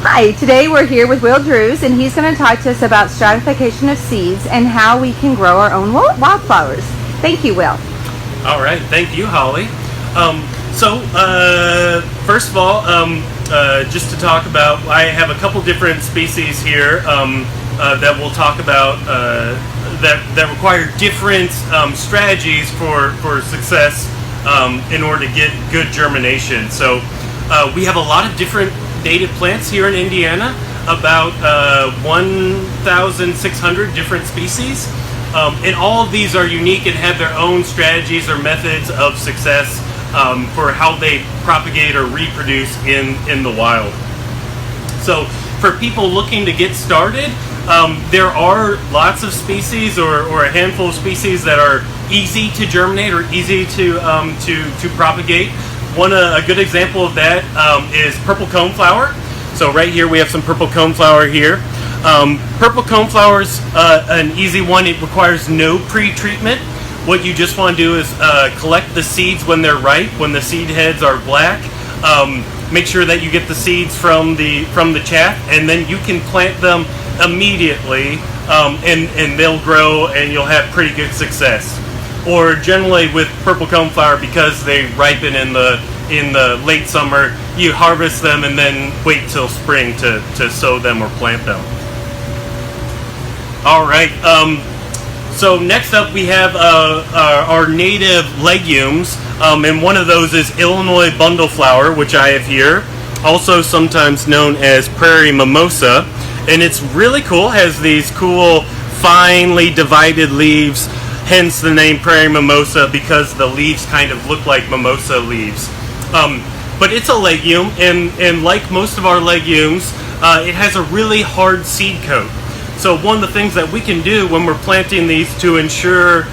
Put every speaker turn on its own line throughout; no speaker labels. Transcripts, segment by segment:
Hi, today we're here with Will Drews, and he's going to talk to us about stratification of seeds and how we can grow our own wildflowers. Thank you, Will.
All right, thank you, Holly. First of all, just to talk about, I have a couple different species here that we'll talk about that require different strategies for success in order to get good germination. So we have a lot of different native plants here in Indiana, about 1,600 different species. And all of these are unique and have their own strategies or methods of success for how they propagate or reproduce in the wild. So for people looking to get started, there are lots of species or a handful of species that are easy to germinate or easy to propagate. A good example of that is purple coneflower. So right here we have some purple coneflower here. Purple coneflower's an easy one. It requires no pre-treatment. What you just want to do is collect the seeds when they're ripe, when the seed heads are black. Make sure that you get the seeds from the chaff, and then you can plant them immediately, and they'll grow, and you'll have pretty good success. Or generally with purple coneflower, because they ripen in the late summer, you harvest them and then wait till spring to sow them or plant them. All right. So next up we have our native legumes, and one of those is Illinois bundleflower, which I have here, also sometimes known as prairie mimosa, and it's really cool. Has these cool finely divided leaves. Hence the name prairie mimosa, because the leaves kind of look like mimosa leaves. But it's a legume, and like most of our legumes, it has a really hard seed coat. So one of the things that we can do when we're planting these to ensure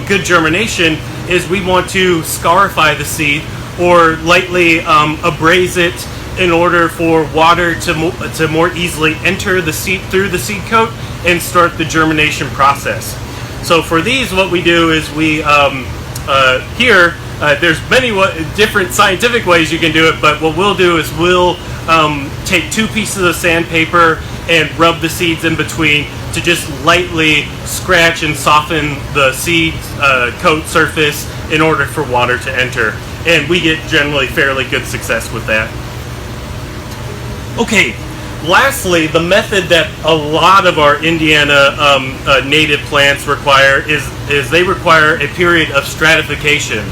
good germination is we want to scarify the seed or lightly abrase it in order for water to more easily enter the seed through the seed coat and start the germination process. So for these, what we do is we there's many different scientific ways you can do it, but what we'll do is we'll take 2 pieces of sandpaper and rub the seeds in between to just lightly scratch and soften the seed coat surface in order for water to enter. And we get generally fairly good success with that. Okay. Lastly, the method that a lot of our Indiana native plants require is they require a period of stratification.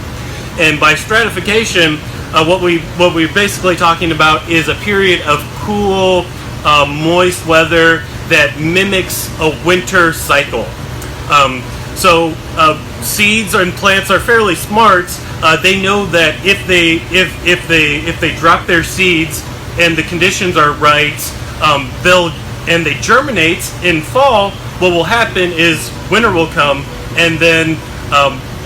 And by stratification, what we're basically talking about is a period of cool, moist weather that mimics a winter cycle. Seeds and plants are fairly smart. They know that if they drop their seeds and the conditions are right, they germinate in fall. What will happen is winter will come, and then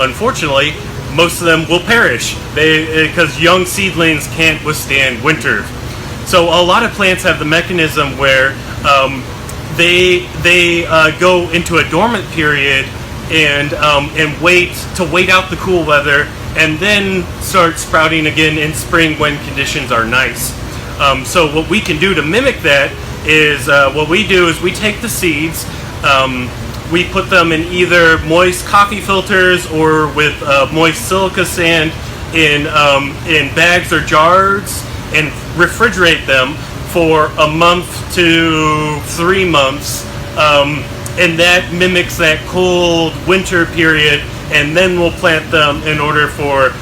unfortunately most of them will perish because young seedlings can't withstand winter. So a lot of plants have the mechanism where they go into a dormant period and wait out the cool weather, and then start sprouting again in spring when conditions are nice. So what we can do to mimic that is what we do is we take the seeds, we put them in either moist coffee filters or with moist silica sand in bags or jars, and refrigerate them for a month to 3 months, and that mimics that cold winter period, and then we'll plant them in order for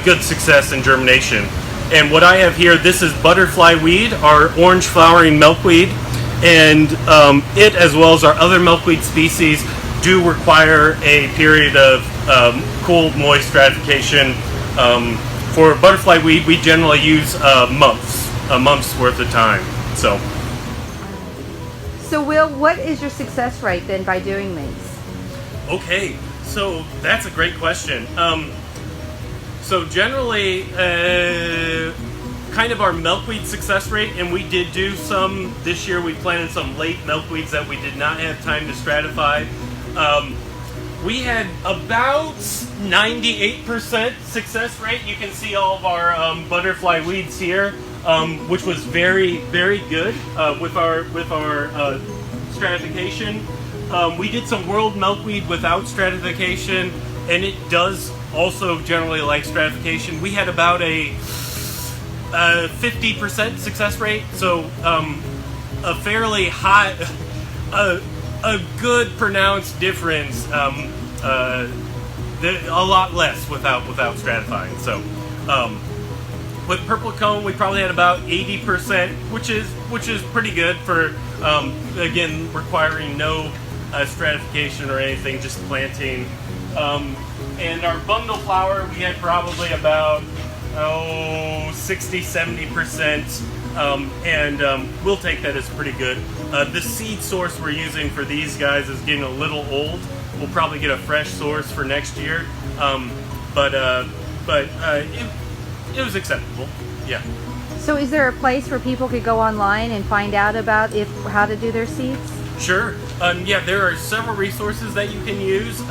good success in germination. And what I have here, this is butterfly weed, our orange flowering milkweed, and it, as well as our other milkweed species, do require a period of cool, moist stratification. For butterfly weed, we generally use a month's worth of time. So
Will, what is your success rate then by doing these?
Okay, so that's a great question. So generally, kind of our milkweed success rate, and we did do some this year. We planted some late milkweeds that we did not have time to stratify. We had about 98% success rate. You can see all of our butterfly weeds here. which was very, very good with our stratification. We did some world milkweed without stratification, and it does also generally like stratification. We had about a 50% success rate, so a fairly high, a good pronounced difference. A lot less without stratifying. So with purple cone, we probably had about 80%, which is pretty good for again requiring no stratification or anything, just planting. And our bundle flower, we had probably about 60-70%, and we'll take that as pretty good. The seed source we're using for these guys is getting a little old. We'll probably get a fresh source for next year, but it was acceptable. Yeah.
So is there a place where people could go online and find out about how to do their seeds?
Sure. Yeah, there are several resources that you can use.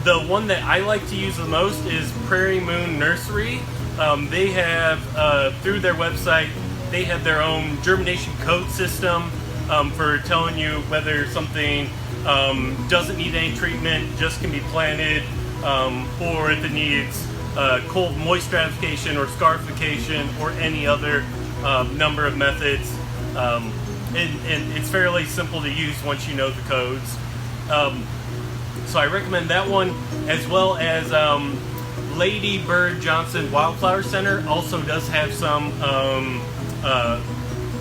The one that I like to use the most is Prairie Moon Nursery. They have, through their website, they have their own germination code system for telling you whether something doesn't need any treatment, just can be planted, or if it needs cold moist stratification or scarification or any other number of methods. And it's fairly simple to use once you know the codes. So I recommend that one, as well as Lady Bird Johnson Wildflower Center also does have some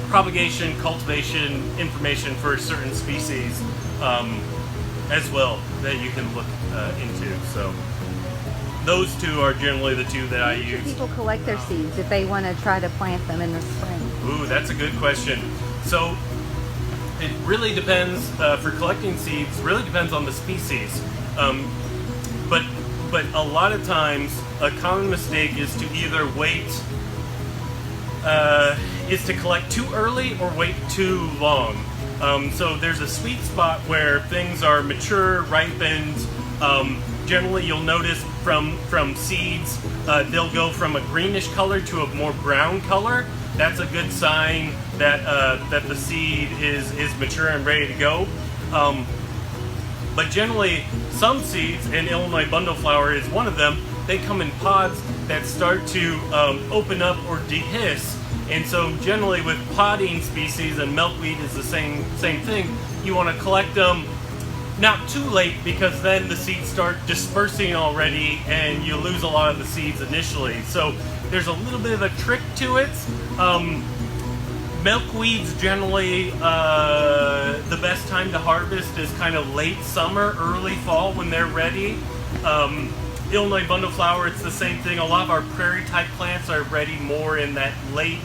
propagation, cultivation information for certain species as well that you can look into. So those two are generally the two that I use.
People collect their seeds if they want to try to plant them in the spring.
Ooh, that's a good question. So it really depends, for collecting seeds, really depends on the species. But a lot of times, a common mistake is to either wait, is to collect too early or wait too long. So there's a sweet spot where things are mature, ripened. Generally, you'll notice from seeds, they'll go from a greenish color to a more brown color. That's a good sign that that the seed is mature and ready to go. But generally, some seeds, and Illinois bundleflower is one of them, they come in pods that start to open up or dehiss. And so generally with podding species, and milkweed is the same thing, you want to collect them not too late, because then the seeds start dispersing already and you lose a lot of the seeds initially. So there's a little bit of a trick to it. Milkweeds generally, the best time to harvest is kind of late summer, early fall when they're ready. Illinois bundleflower, it's the same thing. A lot of our prairie type plants are ready more in that late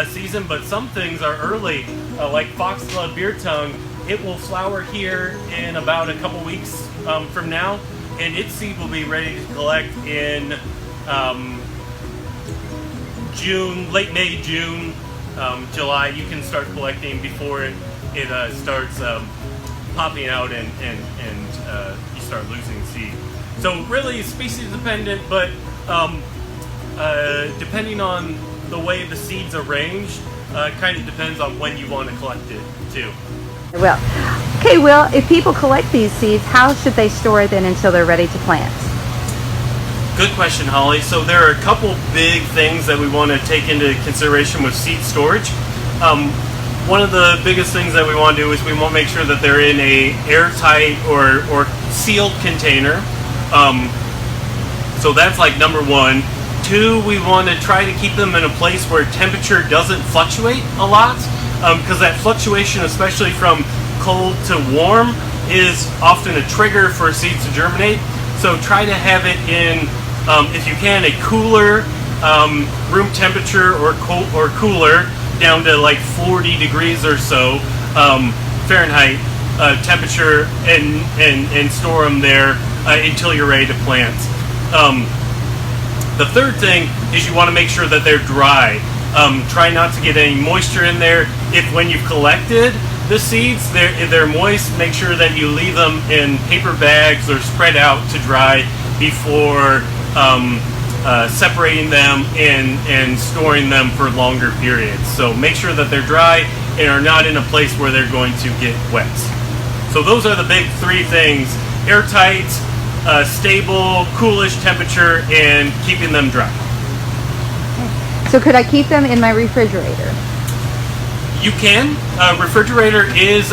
season, but some things are early, like foxglove beer tongue. It will flower here in about a couple weeks from now, and its seed will be ready to collect in June, late May, June, July. You can start collecting before it starts popping out and you start losing seed. So really species dependent, but depending on the way the seeds are arranged, kind of depends on when you want to collect it too.
Well, okay, Will, if people collect these seeds, how should they store it then until they're ready to plant?
Good question, Holly. So there are a couple big things that we want to take into consideration with seed storage. One of the biggest things that we want to do is we want to make sure that they're in a airtight or sealed container. So that's like number one. Two, we want to try to keep them in a place where temperature doesn't fluctuate a lot, because that fluctuation, especially from cold to warm, is often a trigger for seeds to germinate. So try to have it in, if you can, a cooler room temperature or cooler, down to like 40 degrees or so Fahrenheit temperature, and store them there until you're ready to plant. The third thing is you want to make sure that they're dry. Try not to get any moisture in there. If when you've collected the seeds, they're moist, make sure that you leave them in paper bags or spread out to dry before separating them and storing them for longer periods. So make sure that they're dry and are not in a place where they're going to get wet. So those are the big three things: airtight, stable, coolish temperature, and keeping them dry.
So could I keep them in my refrigerator?
You can. Refrigerator is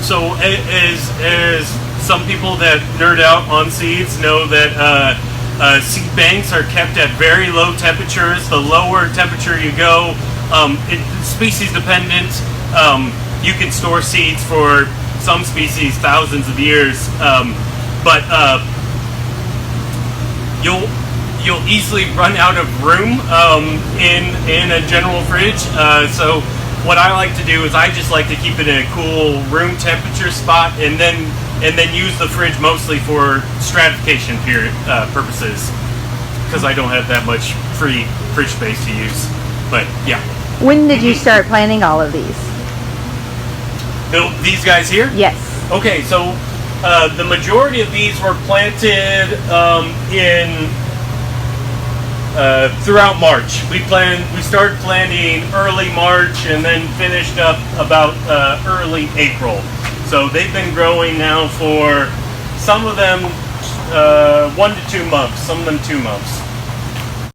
so as some people that nerd out on seeds know that seed banks are kept at very low temperatures. The lower temperature you go, species dependent. You can store seeds for some species thousands of years, but you'll easily run out of room in a general fridge. So what I like to do is I just like to keep it in a cool room temperature spot, and then use the fridge mostly for stratification purposes, because I don't have that much free fridge space to use. But yeah.
When did you start planting all of these?
These guys here?
Yes.
Okay, so the majority of these were planted in throughout March. We started planting early March and then finished up about early April. So they've been growing now for some of them 1 to 2 months, some of them 2 months.